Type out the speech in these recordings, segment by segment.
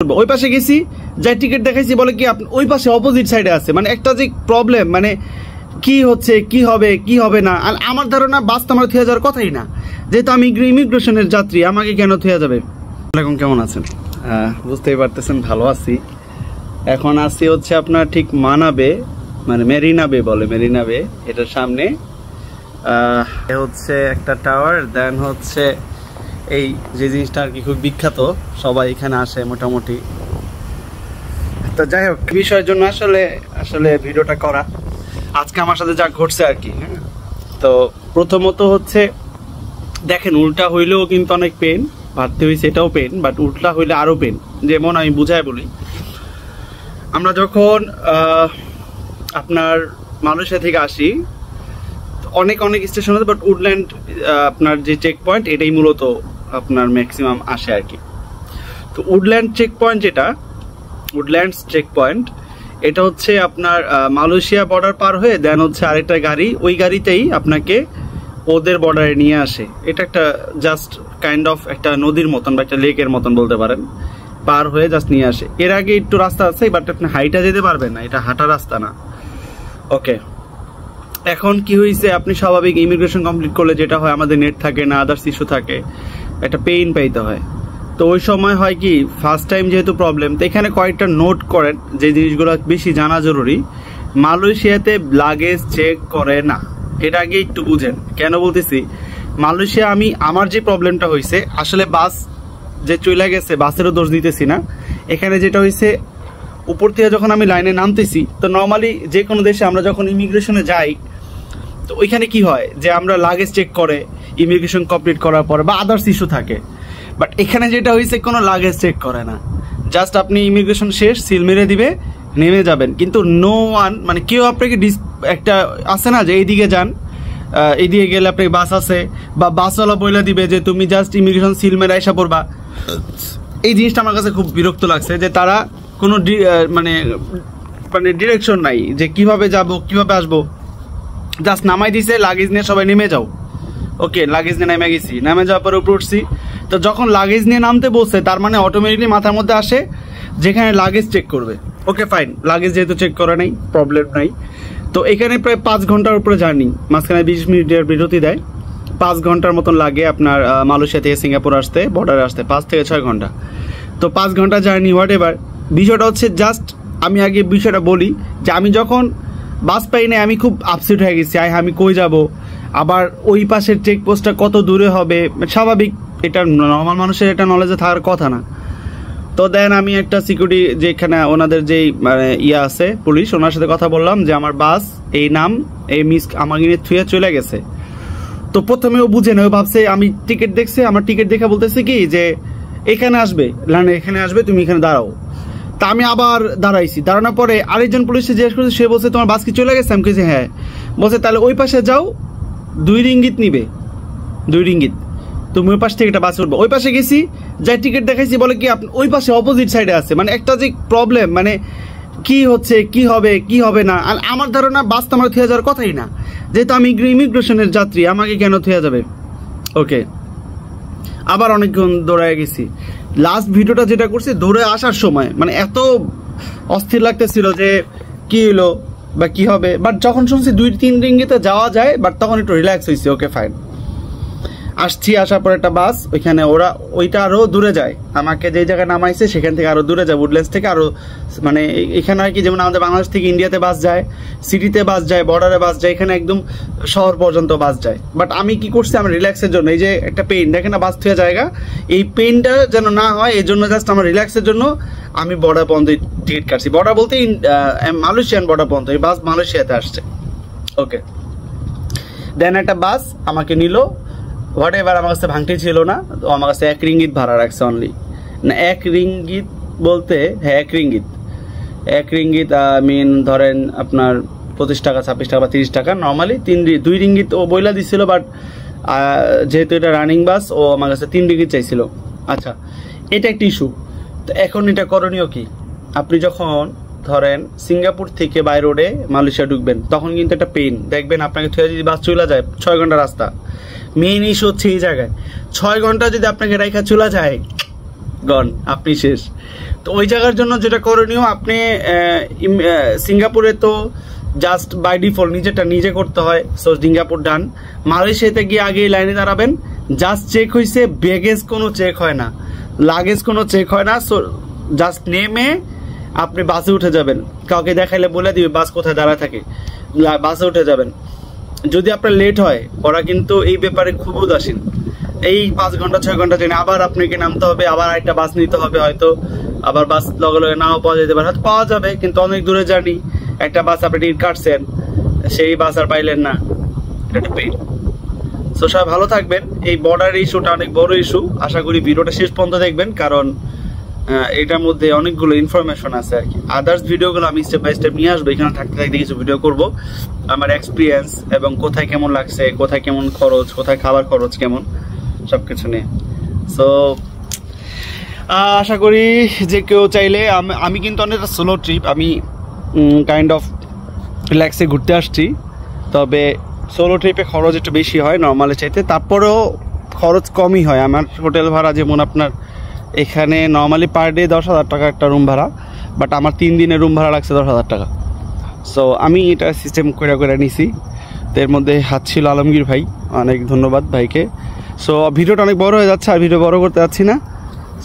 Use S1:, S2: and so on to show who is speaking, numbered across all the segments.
S1: ওই পাশে গেছি, যাই টিকিট দেখাইছি, বলে কি আপনি ওই পাশে অপোজিট সাইডে আছে। মানে একটা যে প্রবলেম, মানে কি হচ্ছে, কি হবে কি হবে না। আর আমার ধারণা বাস তো আমার থুয়ে যাওয়ার কথাই না, যেহেতু আমি ইমিগ্রেশনের যাত্রী, আমাকে কেন থুয়ে যাবে। এখন কেমন আছেন? বুঝতেই পারতেছেন ভালো আছি। এখন আসি হচ্ছে আপনার ঠিক মানাবে, মানে মেরিনা বে বলে, মেরিনা বে, এটার সামনে হচ্ছে একটা টাওয়ার। দেন হচ্ছে এই যে জিনিসটা আর কি খুব বিখ্যাত, সবাই এখানে আসে মোটামুটি। তো যাই হোক, বিষয়ের জন্য আসলে ভিডিওটা করা আজকে আমার সাথে যা ঘটছে আর কি। তো প্রথমত হচ্ছে দেখেন, উল্টা হইলেও কিন্তু অনেক পেন, ভাবতে হয়েছে এটাও পেন, বাট উল্টা হইলে আরো পেন। যেমন আমি বুঝাই বলি, আমরা যখন আপনার মালয়েশিয়া থেকে আসি, অনেক স্টেশন আছে, বাট উডল্যান্ড আপনার যে চেক পয়েন্ট, এটাই মূলত আপনার ম্যাক্সিমাম আসে আর কি। তো উডল্যান্ড চেক পয়েন্ট, যেটা উডল্যান্ডস চেক পয়েন্ট, এটা হচ্ছে আপনার মালয়েশিয়া বর্ডার পার হয়ে দেন হচ্ছে আরেকটা গাড়ি, ওই গাড়িতেই আপনাকে ওদের বর্ডারে নিয়ে আসে। এটা একটা জাস্ট কাইন্ড অফ একটা নদীর মতন বা একটা লেকের মতন বলতে পারেন, পার হয়ে জাস্ট নিয়ে আসে। এর আগে একটু রাস্তা আছে, বাট আপনি হাইটা যেতে পারবেন না, এটা হাঁটা রাস্তা না। ওকে, এখন কি হয়েছে, আপনি স্বাভাবিক ইমিগ্রেশন কমপ্লিট করলে যেটা হয়, আমাদের নেট থাকে না, আদার্স ইস্যু থাকে, একটা পেইন পাইতে হয়। তো ওই সময় হয় কি, ফার্স্ট টাইম যেহেতু প্রবলেম, তো এখানে কয়েকটা নোট করেন যে জিনিসগুলো বেশি জানা জরুরি। মালয়েশিয়াতে লাগেজ চেক করে না, এটা আগে একটু বুঝেন। কেন বলতেছি, মালয়েশিয়া আমার যে প্রবলেমটা হয়েছে, আসলে বাস যে চলে গেছে, বাসেরও দোষ দিতেছি না। এখানে যেটা হয়েছে, উপর থেকে যখন আমি লাইনে নামতেছি, তো নর্মালি যে কোনো দেশে আমরা যখন ইমিগ্রেশনে যাই, তো ওইখানে কি হয় যে আমরা লাগেজ চেক করে ইমিগ্রেশন কমপ্লিট করার পরে বা আদার্স ইস্যু থাকে। বাট এখানে যেটা হয়েছে, কোনো লাগেজ চেক করে না, জাস্ট আপনি ইমিগ্রেশন শেষ, সিল মেরে দিবে, নেমে যাবেন। কিন্তু নো ওয়ান, মানে কেউ আপনাকে একটা আছে না যে এইদিকে যান, এইদিকে গেলে আপনাকে বাস আছে, বা বাসওয়ালা বইলা দিবে যে তুমি জাস্ট ইমিগ্রেশন সিল মেরে আইসা পড়বা। এই জিনিসটা আমার কাছে খুব বিরক্ত লাগছে, যে তারা কোনো মানে ডিরেকশন নাই যে কিভাবে যাব কিভাবে আসবো। জাস্ট নামাই দিছে, লাগেজ নিয়ে সবাই নেমে যাও। ওকে, লাগেজ নিয়ে নেমে গেছি, নেমে যাওয়ার পরে উপরে উঠছি। তো যখন লাগেজ নিয়ে নামতে বসছে, তার মানে অটোমেটিকলি মাথার মধ্যে আসে যেখানে লাগেজ চেক করবে। ওকে ফাইন, লাগেজ যেহেতু চেক করা নেই, প্রবলেম নাই। তো এখানে প্রায় 5 ঘন্টার উপরে জার্নি, মাঝখানে 20 মিনিটের বিরতি দেয়। 5 ঘন্টার মতন লাগে আপনার মালয়েশিয়া থেকে সিঙ্গাপুর আসতে, বর্ডারে আসতে 5 থেকে 6 ঘন্টা। তো 5 ঘন্টা জার্নি, হোয়াট এভার। বিষয়টা হচ্ছে জাস্ট আমি আগে বিষয়টা বলি যে আমি যখন বাস পাই না, আমি খুব আপসেট হয়ে গেছি। আমি কই যাব, আবার ওই পাশের চেকপোস্টটা কত দূরে হবে, স্বাভাবিক, এটা নর্মাল মানুষের এটা নলেজে থাকার কথা না। তো দেন আমি একটা সিকিউরিটি, যেখানে ওনাদের যেই মানে আছে পুলিশ, ওনার সাথে কথা বললাম যে আমার বাস এই নাম, এই মিস আমাকে নিয়ে থুয়ে চলে গেছে। তো প্রথমে ও বুঝে না, ও ভাবছে আমি টিকিট দেখছে, আমার টিকিট দেখে বলতেছে কি যে এখানে আসবে, লাইনে এখানে আসবে, তুমি এখানে দাঁড়াও। তা আমি আবার দাঁড়াইছি, দাঁড়ানোর পরে আরেকজন পুলিশে জিজ্ঞেস করছে, সে বলছে তোমার বাস কি চলে গেছে? আমি কেছি হ্যাঁ। বলছে তাহলে ওই পাশে যাও, 2 রিঙ্গিত নিবে, 2 রিঙ্গিত, তুমি ওই পাশ থেকে একটা বাসে উঠবো। ওই পাশে গেছি, যাই টিকিট দেখাইছি, বলে কি আপনি ওই পাশে অপোজিট সাইডে আছে। মানে একটা যে প্রবলেম, মানে কি হচ্ছে, কি হবে কি হবে না। আর আমার ধারণা বাস তো আমার থুয়ে যাওয়ার কথাই না, যেহেতু আমি ইমিগ্রেশনের যাত্রী, আমাকে কেন থুয়ে যাবে। ওকে, আবার অনেকক্ষণ দৌড়ায় গেছি। লাস্ট ভিডিওটা যেটা করছি, দৌড়ে আসার সময় মানে এত অস্থির লাগতেছিল যে কি হলো বা কি হবে। বাট যখন শুনছি 2-3 রিঙ্গিতে যাওয়া যায়, বাট তখন একটু রিল্যাক্স হয়েছে। ওকে ফাইন, আসছি, আসার পর একটা বাস, ওইখানে ওইটা আরো দূরে যায়, আমাকে যে জায়গায় নামাইছে সেখান থেকে আরো দূরে যায়, উডল্যান্ডস থেকে আরো, মানে এখানে হয় কি, যেমন আমাদের বাংলাদেশ থেকে ইন্ডিয়াতে বাস যায়, সিটিতে বাস যায়, বর্ডারে বাস যায়, এখানে একদম শহর পর্যন্ত বাস যায়। বাট আমি কি করছি, আমার রিল্যাক্সের জন্য, এই যে একটা পেইন দেখেন না বাস থেকে জায়গা, এই পেইনটা যেন না হয়, এই জন্য জাস্ট আমার রিল্যাক্সের জন্য আমি বর্ডার পর্যন্ত টিকিট কাটছি। বর্ডার বলতে মালয়েশিয়ান বর্ডার পর্যন্ত, এই বাস মালয়েশিয়াতে আসছে। ওকে, দেন একটা বাস আমাকে নিল, হোয়াট এভার, আমার কাছে ভাঙটি ছিল না, তো আমার কাছে 1 রিঙ্গিত ভাড়া রাখছে অনলি। না 1 রিঙ্গিত বলতে, হ্যাঁ 1 রিঙ্গিত, 1 রিঙ্গিত মিন ধরেন আপনার 25 টাকা, 26 টাকা বা 30 টাকা। নর্মালি 2 রিঙ্গিত ও বইলা দিচ্ছিল, বাট যেহেতু এটা রানিং বাস, ও আমার কাছে 3 রিঙ্গিত চাইছিল। আচ্ছা, এটা একটা ইস্যু। তো এখন এটা করণীয় কি, আপনি যখন ধরেন সিঙ্গাপুর থেকে বাই রোডে মালয়েশিয়া ঢুকবেন, তখন কিন্তু একটা পেইন দেখবেন, আপনাকে থুয়ে যদি বাস চলে যায়, 6 ঘন্টা রাস্তা। মেইন ইস্যু হচ্ছে এই জায়গায়, 6 ঘন্টা যদি আপনাকে রাইখা চলে যায়, গন, আপনি শেষ। তো ওই জায়গার জন্য যেটা করণীয়, আপনি সিঙ্গাপুরে তো জাস্ট বাই ডিফল্ট নিজেটা নিজে করতে হয়, সো সিঙ্গাপুর ডান। মালয়েশিয়াতে গিয়ে আগে লাইনে দাঁড়াবেন, জাস্ট চেক হয়েছে, ব্যাগেজ কোনো চেক হয় না, লাগেজ কোনো চেক হয় না, সো জাস্ট নেমে আপনি বাসে উঠে যাবেন, কাউকে দেখাইলে বলে দিবে বাস কোথায় দাঁড়ায় থাকে, বাসে উঠে যাবেন। যদি আপনার লেট হয়, ওরা কিন্তু এই ব্যাপারে খুব উদাসীন, এই 5 ঘন্টা 6 ঘন্টা ট্রেনে আবার আপনাকে নামতে হবে, আবার একটা বাস নিতে হবে, হয়তো আবার বাস লগে লগে নাও পাওয়া যেতে পারে, হয়তো পাওয়া যাবে, কিন্তু অনেক দূরে জার্নি, একটা বাস আপনি টিকিট কাটছেন, সেই বাস আর পাইলেন না, এটা পেইন। সো সবাই ভালো থাকবেন। এই বর্ডার ইস্যুটা অনেক বড় ইস্যু, আশা করি ভিডিওটা শেষ পর্যন্ত দেখবেন, কারণ এটার মধ্যে অনেকগুলো ইনফরমেশন আছে আর কি। আদার্স ভিডিওগুলো আমি স্টেপ বাই স্টেপ নিয়ে আসবো, এখানে থাকতে থাকতে কিছু ভিডিও করব আমার এক্সপিরিয়েন্স এবং কোথায় কেমন লাগছে, কোথায় কেমন খরচ, কোথায় খাবার খরচ কেমন, সবকিছু নিয়ে। সো আশা করি যে কেউ চাইলে, আমি কিন্তু অনেকটা সোলো ট্রিপ, আমি কাইন্ড অফ রিল্যাক্সে ঘুরতে আসছি, তবে সোলো ট্রিপে খরচ একটু বেশি হয় নর্মালে চাইতে, তারপরেও খরচ কমই হয়। আমার হোটেল ভাড়া যেমন আপনার এখানে নর্মালি পার ডে 10,000 টাকা একটা রুম ভাড়া, বাট আমার 3 দিনের রুম ভাড়া লাগছে 10,000 টাকা। সো আমি এটা সিস্টেম করে নিছি। তো এর মধ্যে হাত ছিল আলমগীর ভাই, অনেক ধন্যবাদ ভাইকে। সো ভিডিওটা অনেক বড় হয়ে যাচ্ছে, আর ভিডিও বড় করতে যাচ্ছি না।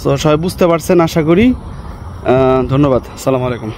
S1: সো সবাই বুঝতে পারছেন আশা করি। ধন্যবাদ, আসসালামু আলাইকুম।